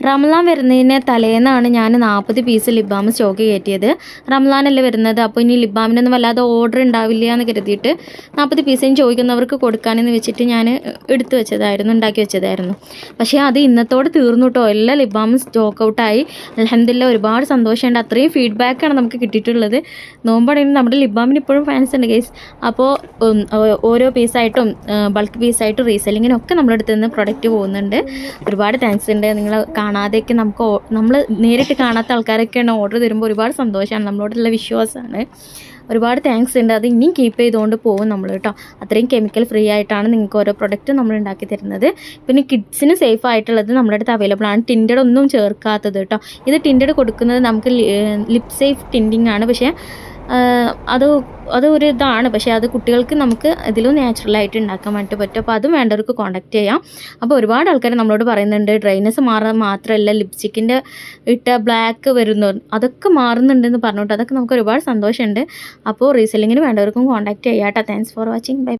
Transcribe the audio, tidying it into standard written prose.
റംലാൻ വരുന്നതിന് തലേന്നാണ് ഞാൻ 40 piece lip balm stock കയറ്റിയത്. റംലാനല്ലേ വരുന്നത്, അപ്പോൾ ഇനി ലിപ് ബാമിനൊന്നും വല്ലാതെ ഓർഡർ ഉണ്ടാവില്ല എന്ന് കരുതിയിട്ട് 40 പീസിന് ചോദിക്കുന്നവർക്ക് കൊടുക്കാനെന്ന് വെച്ചിട്ട് ഞാൻ ഉണ്ടാക്കി വെച്ചതായിരുന്നു. പക്ഷേ അത് ഇന്നത്തോടെ തീർന്നു കേട്ടോ. എല്ലാ ലിപ് ബാമും സ്റ്റോക്ക് ഔട്ടായി. അൽഹംദുലില്ലാ, ഒരുപാട് സന്തോഷമുണ്ട്. അത്രയും ഫീഡ്ബാക്കാണ് നമുക്ക് കിട്ടിയിട്ടുള്ളത്. നോമ്പാണെങ്കിൽ നമ്മുടെ ലിപ് ബാമിന് ഇപ്പോഴും ഫാൻസ് ഉണ്ട് ഗൈസ്. അപ്പോൾ ഓരോ പീസായിട്ടും ബൾക്ക് പീസായിട്ടും റീസെല്ലിങ്ങിനൊക്കെ നമ്മുടെ അടുത്ത് നിന്ന് പ്രൊഡക്റ്റ് പോകുന്നുണ്ട്. ഒരുപാട് താങ്ക്സ് ഉണ്ട്. നിങ്ങൾ കാണാതെയൊക്കെ നമ്മൾ നേരിട്ട് കാണാത്ത ആൾക്കാരൊക്കെയാണ് ഓർഡർ തരുമ്പോൾ ഒരുപാട് സന്തോഷമാണ്, നമ്മളോടുള്ള വിശ്വാസമാണ്. ഒരുപാട് താങ്ക്സ് ഉണ്ട്. അത് ഇനിയും കീപ്പ് ചെയ്തുകൊണ്ട് പോകും നമ്മൾ കേട്ടോ. അത്രയും കെമിക്കൽ ഫ്രീ ആയിട്ടാണ് നിങ്ങൾക്ക് ഓരോ പ്രൊഡക്റ്റ് നമ്മൾ ഉണ്ടാക്കി തരുന്നത്. പിന്നെ കിഡ്സിന് സേഫ് ആയിട്ടുള്ളത് നമ്മുടെ അടുത്ത് അവൈലബിൾ ആണ്. ടിൻറ്റഡ് ഒന്നും ചേർക്കാത്തത് കേട്ടോ. ഇത് ടിൻറ്റഡ് കൊടുക്കുന്നത് നമുക്ക് ലിപ് സേഫ് ടിൻറ്റിങ് ആണ്. പക്ഷേ അത് ഒരു ഇതാണ്. പക്ഷേ അത് കുട്ടികൾക്ക് നമുക്ക് ഇതിലും നാച്ചുറലായിട്ട് ഉണ്ടാക്കാൻ വേണ്ടി പറ്റും. അപ്പോൾ അതും വേണ്ടവർക്ക് കോൺടാക്ട് ചെയ്യാം. അപ്പോൾ ഒരുപാട് ആൾക്കാർ നമ്മളോട് പറയുന്നുണ്ട് ഡ്രൈനെസ് മാറാൻ മാത്രമല്ല ലിപ്സ്റ്റിക്കിൻ്റെ ഇട്ട ബ്ലാക്ക് വരുന്നു, അതൊക്കെ മാറുന്നുണ്ടെന്ന് പറഞ്ഞിട്ട് അതൊക്കെ നമുക്ക് ഒരുപാട് സന്തോഷമുണ്ട്. അപ്പോൾ റീസെല്ലിങ്ങിന് വേണ്ടവർക്കും കോൺടാക്ട് ചെയ്യാം കേട്ടോ. Thanks for watching. ബൈ.